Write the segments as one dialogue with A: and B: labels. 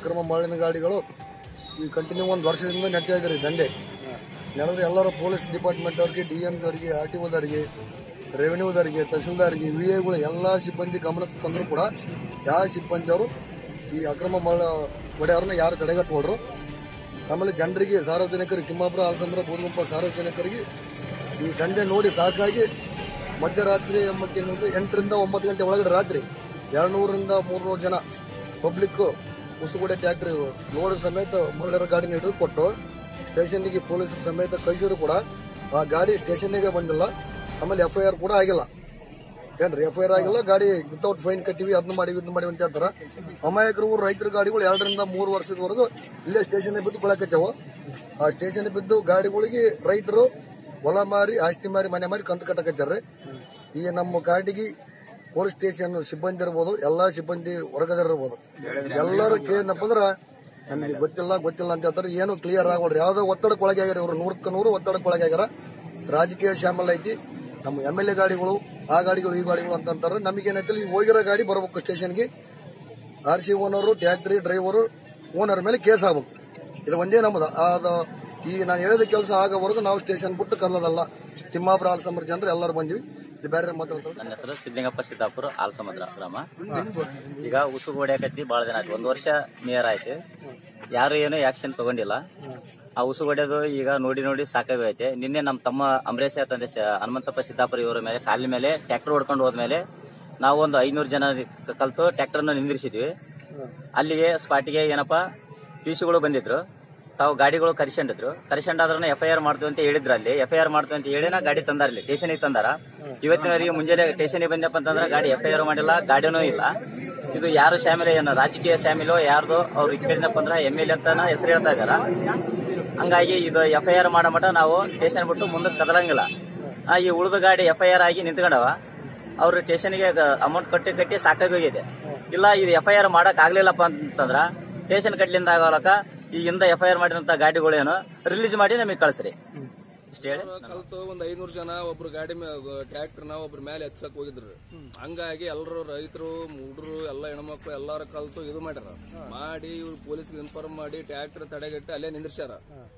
A: ಅಕ್ರಮ ಮಾಲಿನ್ಯ ಗಾಡಿಗಳು ಈ ಕಂಟಿನ್ಯೂ 1 ವರ್ಷದಿಂದ ನಡೀತಾ ಇದ್ದಾರೆ ದಂಧೆ ನಡೆದ್ರೆ ಎಲ್ಲರೂ ಪೊಲೀಸ್ ಡಿಪಾರ್ಟ್ಮೆಂಟ್ ಅವ್ರಿಗೆ DMs ಅವರಿಗೆ RTOದವರಿಗೆ ರೆವೆನ್ಯೂದವರಿಗೆ ತಹಸೀಲ್ದಾರ್ಗೆ VAಗಳು ಎಲ್ಲ ಸಿಬ್ಬಂದಿ ಗಮನಕ್ಕೆ ತಂದರೂ ಕೂಡ ಯಾವ ಸಿಬ್ಬಂದಿಯವರು ಈ ಅಕ್ರಮ ಹೊಡೆಯವ್ರನ್ನ ಯಾರು ತಡೆಗಟ್ಟೋಡ್ರು. ಆಮೇಲೆ ಜನರಿಗೆ ಸಾರ್ವಜನಿಕರಿಗೆ ತಿಮ್ಮಾಪುರ ಹಾಲಸಂದ್ರ ಬೂದಗುಂಪ ಸಾರ್ವಜನಿಕರಿಗೆ ಈ ದಂಧೆ ನೋಡಿ ಸಾಕಾಗಿ ಮಧ್ಯರಾತ್ರಿ 8 ರಿಂದ 9 ಗಂಟೆ ಒಳಗಡೆ ರಾತ್ರಿ 200 ರಿಂದ 300 ಜನ ಪಬ್ಲಿಕ್ ಉಸುಗುಡೆ ಟ್ಯಾಕ್ಟ್ರಿ ಲೋಡ್ ಸಮೇತ ಮಹಿಳೆಯರ ಗಾಡಿನ ಹಿಡಿದು ಕೊಟ್ಟು ಸ್ಟೇಷನ್ಗೆ ಪೊಲೀಸರ ಸಮೇತ ಕಳಿಸಿದ್ರು ಕೂಡ ಆ ಗಾಡಿ ಸ್ಟೇಷನ್ಗೆ ಬಂದಿಲ್ಲ. ಆಮೇಲೆ FIR ಕೂಡ ಆಗಿಲ್ಲ. ಏನ್ರಿ FIR ಆಗಿಲ್ಲ, ಗಾಡಿ ವಿತೌಟ್ ಫೈನ್ ಕಟ್ಟಿವಿ, ಅದನ್ನ ಮಾಡಿವಿ ಇದನ್ನ ಮಾಡಿವಿ ಅಂತ ಹೇಳ್ತಾರ. ಅಮಾಯಕರು ರೈತರ ಗಾಡಿಗಳು 2 ರಿಂದ 3 ವರ್ಷದವರೆಗೂ ಇಲ್ಲೇ ಸ್ಟೇಷನ್ ಬಿದ್ದು ಕೊಳಕಚ್ಚಾವ. ಆ ಸ್ಟೇಷನ್ ಬಿದ್ದು ಗಾಡಿಗಳಿಗೆ ರೈತರು ಹೊಲ ಮಾರಿ ಆಸ್ತಿ ಮಾರಿ ಮನೆ ಮಾರಿ ಕಂತು ಕಟ್ಟಕಚ್ಚಾರ್ರಿ. ಈ ನಮ್ಮ ಗಾಡಿಗೆ ಪೊಲೀಸ್ ಸ್ಟೇಷನ್ ಸಿಬ್ಬಂದಿ ಇರ್ಬೋದು, ಎಲ್ಲಾ ಸಿಬ್ಬಂದಿ ವರ್ಗದಲ್ಲಿರ್ಬೋದು, ಎಲ್ಲರೂ ಕೇಳಿದಪ್ಪ ಅಂದ್ರ ನಮಗೆ ಗೊತ್ತಿಲ್ಲ ಅಂತ ಹೇಳ್ತಾರೆ. ಏನು ಕ್ಲಿಯರ್ ಆಗೋಡ್ರಿ. ಯಾವ್ದೋ ಒತ್ತಡಕ್ಕೊಳಗೆ ಆಗ್ಯಾರ ಇವರು, 100ಕ್ಕೆ 100 ಒತ್ತಡಕ್ಕೊಳಗೆ ಆಗ್ಯಾರ. ರಾಜಕೀಯ ಶಾಮಲ್ ಐತಿ. ನಮ್ಮ MLA ಗಾಡಿಗಳು ಆ ಗಾಡಿಗಳು ಈ ಗಾಡಿಗಳು ಅಂತ ಅಂತಾರೆ. ನಮಗೇನೈತಿ ಈ ಹೋಗಿರೋ ಗಾಡಿ ಬರಬೇಕು ಸ್ಟೇಷನ್ಗೆ. RC ಓನರು, ಟ್ಯಾಕ್ಟ್ರಿ ಡ್ರೈವರು, ಓನರ್ ಮೇಲೆ ಕೇಸ್ ಆಗ್ಬೇಕು. ಇದು ಒಂದೇ ನಮ್ಮದು. ಈ ನಾನು ಹೇಳಿದ ಕೆಲಸ ಆಗೋವರೆಗೂ ನಾವು ಸ್ಟೇಷನ್ ಬಿಟ್ಟು ಕಲ್ಲದಲ್ಲ. ತಿಮ್ಮಾಪುರ ಹಾಲಸಂದ್ರ ಜನರು ಎಲ್ಲರೂ ಬಂದಿವಿ. ಬೇರೆ ಮಾತಾಡ್ತಾರೆ.
B: ನನ್ನ ಹೆಸರು ಸಿದ್ಲಿಂಗಪ್ಪ ಸಿದ್ದಾಪುರ ಹಾಲಸಂದ್ರ ಗ್ರಾಮ. ಈಗ ಉಸುಗು ಹೊಡೆಯಕತ್ತಿ ಭಾಳ ದಿನ ಆಯ್ತು, 1 ವರ್ಷ ನಿಯರ್ ಆಯ್ತು. ಯಾರು ಏನು ಆಕ್ಷನ್ ತಗೊಂಡಿಲ್ಲ. ಆ ಉಸುಗು ಹೊಡೆಯೋದು ಈಗ ನೋಡಿ ಸಾಕಾಗೈತೆ. ನಿನ್ನೆ ನಮ್ಮ ತಮ್ಮ ಅಂಬರೀಷ್ ತಂದೆ ಹನುಮಂತಪ್ಪ ಸಿದ್ದಾಪುರ ಇವರ ಮೇಲೆ ಕಾಲಿನ ಮೇಲೆ ಟ್ರ್ಯಾಕ್ಟರ್ ಹೊಡ್ಕೊಂಡು ಹೋದ್ಮೇಲೆ ನಾವು ಒಂದು 500 ಜನ ಕಲ್ತು ಟ್ರ್ಯಾಕ್ಟರ್ನ ನಿಂದಿರಿಸಿದ್ವಿ. ಅಲ್ಲಿಗೆ ಸ್ಪಾಟಿಗೆ ಏನಪ್ಪಾ PCಗಳು ಬಂದಿದ್ರು. ತಾವು ಗಾಡಿಗಳು ಕರ್ಸ್ಕೊಂಡಾದ್ರೂ FIR ಮಾಡ್ತೀವಿ ಅಂತ ಹೇಳಿದ್ರು. ಅಲ್ಲಿ FIR ಮಾಡ್ತೀವಿ ಅಂತ ಹೇಳಿನ ಗಾಡಿ ತಂದಾರ್ಲಿ, ಸ್ಟೇಷನ್ಗೆ ತಂದಾರ. ಇವತ್ತಿನವರೆಗೆ ಮುಂಜಾನೆ ಸ್ಟೇಷನ್ಗೆ ಬಂದಪ್ಪ ಅಂತಂದ್ರೆ ಗಾಡಿ FIR ಮಾಡಿಲ್ಲ, ಗಾಡಿನೂ ಇಲ್ಲ. ಇದು ಯಾರು ಶಾಮಿಲ, ಏನು ರಾಜಕೀಯ ಶಾಮಿಲೋ ಯಾರ್ದು ಅವ್ರು ಕೇಳಿದಪ್ಪ ಅಂದ್ರೆ MLA ಅಂತ ಹೆಸರು ಹೇಳ್ತಾ ಇದಾರ. ಹಂಗಾಗಿ ಇದು FIR ಮಾಡೋ ಮಟ್ಟ ನಾವು ಸ್ಟೇಷನ್ ಬಿಟ್ಟು ಮುಂದಕ್ಕೆ ಕದಲಂಗಿಲ್ಲ. ಈ ಉಳಿದ ಗಾಡಿ FIR ಆಗಿ ನಿಂತ್ಕೊಂಡವ. ಅವ್ರು ಸ್ಟೇಷನ್ಗೆ ಅಮೌಂಟ್ ಕಟ್ಟಿ ಸಾಕಾಗೋಗಿದೆ. ಇಲ್ಲ ಇದು FIR ಮಾಡಕ್ ಆಗ್ಲಿಲ್ಲಪ್ಪ ಅಂತಂದ್ರ ಸ್ಟೇಷನ್ ಕಟ್ಲಿಂದ ಆಗೋಲಕ ಈ ಹಿಂದ FIR ಮಾಡಿದಂತ ಗಾಡಿಗಳೇನು ರಿಲೀಸ್ ಮಾಡಿ ನಮಗೆ ಕಳ್ಸ್ರಿ.
C: ಕಲ್ತು ಒಂದ್ 500 ಜನ ಒಬ್ರು ಗಾಡಿ ಟ್ರ್ಯಾಕ್ಟರ್ನ ಒಬ್ರ ಮೇಲೆ ಹಚ್ಚಕ್ ಹೋಗಿದ್ರು. ಹಂಗಾಗಿ ಎಲ್ಲರೂ ರೈತರು ಹುಡ್ರು ಎಲ್ಲ ಹೆಣ್ಮಕ್ಳು ಎಲ್ಲಾರು ಕಲ್ತು ಇದು ಮಾಡ್ಯಾರ. ಮಾಡಿ ಇವ್ರು ಪೊಲೀಸ್ಗೆ ಇನ್ಫಾರ್ಮ್ ಮಾಡಿ ಟ್ರ್ಯಾಕ್ಟರ್ ತಡೆಗಟ್ಟಿ ಅಲ್ಲೇ ನಿಂದಿರ್ಸ್ಯಾರ.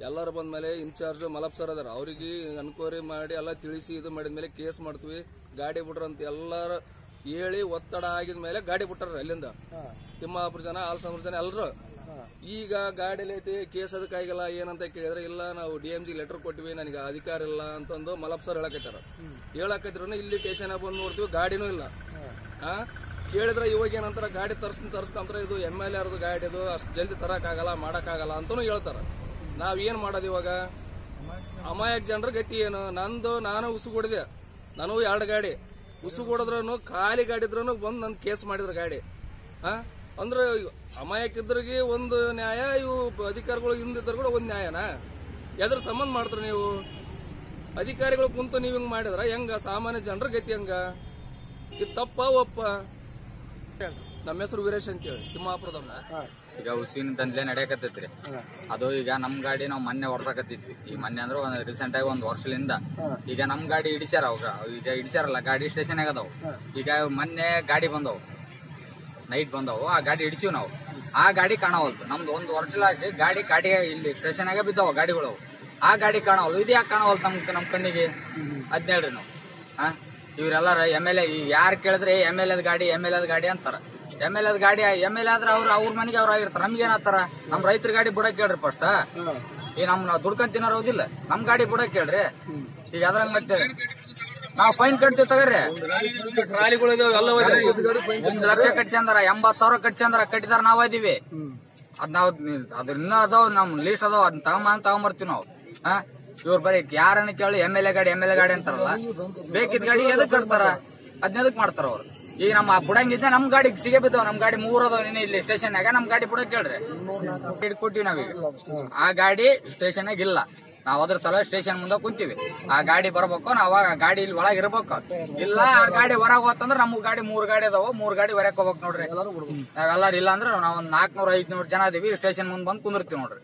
C: ಎಲ್ಲಾರು ಬಂದ್ಮೇಲೆ ಇನ್ಚಾರ್ಜ್ ಮಲಪ್ ಸರ್ ಅದಾರ. ಅವ್ರಿಗೆ ಎನ್ಕ್ವೈರಿ ಮಾಡಿ ಎಲ್ಲ ತಿಳಿಸಿ ಇದು ಮಾಡಿದ್ಮೇಲೆ ಕೇಸ್ ಮಾಡ್ತೀವಿ, ಗಾಡಿ ಬಿಡ್ರಂತ ಎಲ್ಲಾರು ಹೇಳಿ ಒತ್ತಡ ಆಗಿದ್ಮೇಲೆ ಗಾಡಿ ಬಿಟ್ಟಾರ. ಅಲ್ಲಿಂದ ತಿಮ್ಮಾಪುರ ಜನ, ಹಾಲಸಂದ್ರ ಜನ ಎಲ್ಲರೂ. ಈಗ ಗಾಡಿಯಲ್ಲಿ ಐತಿ, ಕೇಸ್ ಅದಕ್ಕಾಗಿಲ್ಲ ಏನಂತ ಕೇಳಿದ್ರೆ, ಇಲ್ಲ ನಾವು DMG ಲೆಟರ್ ಕೊಟ್ಟಿವಿ, ನನಗೆ ಅಧಿಕಾರ ಇಲ್ಲ ಅಂತಂದು ಮಲಪ್ ಸರ್ ಹೇಳಕತ್ತಿದ್ರು. ಇಲ್ಲಿ ಸ್ಟೇಷನ್ ಬಂದು ನೋಡ್ತೀವಿ ಗಾಡಿನೂ ಇಲ್ಲ. ಕೇಳಿದ್ರೆ ಇವಾಗ ಏನಂತಾರ, ಗಾಡಿ ತರಿಸ್ತಂತ್ರ ಇದು MLA ಅವ್ರದ್ದು ಗಾಡಿ, ಇದು ಅಷ್ಟು ಜಲ್ದಿ ತರಕಾಗಲ್ಲ ಮಾಡಕ್ಕಾಗಲ್ಲ ಅಂತಾನು ಹೇಳ್ತಾರ. ನಾವ್ ಏನ್ ಮಾಡೋದು ಇವಾಗ? ಅಮಾಯಕ ಜನರ ಗತಿ ಏನು? ನಾನು ಉಸುಗೊಡಿದೆ, ನಾನು 2 ಗಾಡಿ ಉಸುಗೊಡದ್ರೂ ಖಾಲಿ ಗಾಡಿ ಇದ್ರೂ ಬಂದು ನನ್ ಕೇಸ್ ಮಾಡಿದ್ರ ಗಾಡಿ. ಅಂದ್ರೆ ಅಮಾಯಕಿದ್ರಿಗೆ ಒಂದು ನ್ಯಾಯ, ಇವು ಅಧಿಕಾರಿಗಳು ಹಿಂದಿದ್ರು ಕೂಡ ಒಂದ್ ನ್ಯಾಯನಾ? ಎದ್ರ ಸಂಬಂಧ ಮಾಡ್ತಾರ ನೀವು? ಅಧಿಕಾರಿಗಳು ಕುಂತು ನೀವ್ ಹಿಂಗ್ ಮಾಡಿದ್ರ ಹೆಂಗ? ಸಾಮಾನ್ಯ ಜನರ ಗತಿ ಹೆಂಗ? ಇದು ತಪ್ಪ ಒಪ್ಪ? ನಮ್ಮ ಹೆಸರು ವೀರೇಶ್ ಅಂತ ಹೇಳಿ, ತಿಮ್ಮಾಪುರದವ್ರ.
D: ಈಗ ಉಸಿನ ದಂಧೆ ನಡೆಯಕತ್ತೈತ್ರಿ. ಅದು ಈಗ ನಮ್ ಗಾಡಿ ನಾವು ಮೊನ್ನೆ ಹೊಡ್ಸಕತ್ತಿದ್ವಿ. ಈ ಮೊನ್ನೆ ಅಂದ್ರೆ ರೀಸೆಂಟ್ ಆಗಿ 1 ವರ್ಷದಿಂದ ಈಗ ನಮ್ ಗಾಡಿ ಹಿಡಿಸ್ಯಾರ. ಈಗ ಹಿಡಿಸ್ಯಾರಲ್ಲ, ಗಾಡಿ ಸ್ಟೇಷನ್ ಆಗದವು. ಈಗ ಮೊನ್ನೆ ಗಾಡಿ ಬಂದವು, ನೈಟ್ ಬಂದವು. ಆ ಗಾಡಿ ಹಿಡಿಸಿವ್ ನಾವು. ಆ ಗಾಡಿ ಕಾಣವಲ್ತು. ನಮ್ದು 1 ವರ್ಷ ಲಾಸ್ಟ್ ಗಾಡಿ ಇಲ್ಲಿ ಸ್ಟೇಷನ್ ಆಗ ಬಿದ್ದಾವ ಗಾಡಿಗಳು. ಆ ಗಾಡಿ ಕಾಣವಲ್ಲು. ಇದು ಯಾಕೆ ಕಾಣವಲ್ತು ನಮ್ ಕಣ್ಣಿಗೆ? ಅದ್ ಹೇಳ್ರಿ ನಾವು. ಇವ್ರೆಲ್ಲಾರ MLA ಯಾರು ಕೇಳಿದ್ರೆ MLA ಗಾಡಿ ಅಂತಾರ. MLA ಗಾಡಿ MLA ಆದ್ರೆ ಅವ್ರ ಮನೆಗೆ ಅವ್ರು ಆಗಿರ್ತಾರ. ನಮ್ಗೇನತ್ತಾರ? ನಮ್ ರೈತರ ಗಾಡಿ ಬಿಡಕ್ ಕೇಳ್ರಿ ಫಸ್ಟ್. ಈ ನಾವು ದುಡ್ಕೊಂಡ್ ತಿನ್ನೋರು ಹೌದಿಲ್ಲ, ನಮ್ ಗಾಡಿ ಬಿಡಕ್ ಕೇಳ್ರಿ. ಈಗ ಅದ್ರಂಗ ಮತ್ತೆ ನಾವು ಫೈನ್ ಕಟ್ತೀವಿ ತಗರ್ರಿ. 1 ಲಕ್ಷ ಕಟ್ಸಂದಾರ, 80,000 ಕಟ್ಸಂದಾರ, ಕಟ್ಟಿದಾರ ನಾವ್ ಇದೀವಿ. ಅದ್ ನಾವ್ ಅದ್ರ ಇನ್ನೂ ಅದಾವ್, ನಮ್ ಲೀಸ್ಟ್ ಅದಾವ, ಅದನ್ನ ತಗೊಂಬರ್ತೀವಿ ನಾವು. ಇವ್ರು ಬರೀ ಯಾರನ್ನ ಕೇಳಿ MLA ಗಾಡಿ ಅಂತಾರಲ್ಲ. ಬೇಕಿದ್ ಗಾಡಿ ಎದಕ್ ಕಟ್ತಾರ? ಅದ್ನೆದಕ್ ಮಾಡ್ತಾರ ಅವ್ರು? ಈಗ ನಮ್ಮ ಬುಡಂಗಿದ್ದೆ ನಮ್ ಗಾಡಿಗೆ ಸಿಗೇ ಬಿದ್ದಾವ. ನಮ್ ಗಾಡಿ 3 ಅದಾವ ಇಲ್ಲಿ ಸ್ಟೇಷನ್ ಆಗ. ನಮ್ ಗಾಡಿ ಬುಡಕ್ ಕೇಳ್ರಿ. ಕೊಟ್ಟಿವಿ ನಾವೀಗ. ಆ ಗಾಡಿ ಸ್ಟೇಷನ್ ಆಗ ಇಲ್ಲ. ನಾವ್ ಅದ್ರ ಸಲ ಸ್ಟೇಷನ್ ಮುಂದೆ ಕುಂತೀವಿ. ಆ ಗಾಡಿ ಬರ್ಬೇಕು, ನಾವ್ ಆ ಗಾಡಿ ಇಲ್ಲಿ ಒಳಗೆ ಇರ್ಬೇಕು. ಇಲ್ಲ ಆ ಗಾಡಿ ಹೊರಗೆ ಹೋತಂದ್ರ ನಮ್ ಗಾಡಿ 3 ಗಾಡಿ ಅದಾವ, 3 ಗಾಡಿ ಹೊರಕ್ ಹೋಗ್ಬೇಕು ನೋಡ್ರಿ. ನಾವೆಲ್ಲಾರು ಇಲ್ಲ ಅಂದ್ರೆ ನಾವ್ 400-500 ಜನ ಅದೀವಿ. ಸ್ಟೇಷನ್ ಮುಂದೆ ಬಂದು ಕುಂದಿರ್ತೀವಿ ನೋಡ್ರಿ.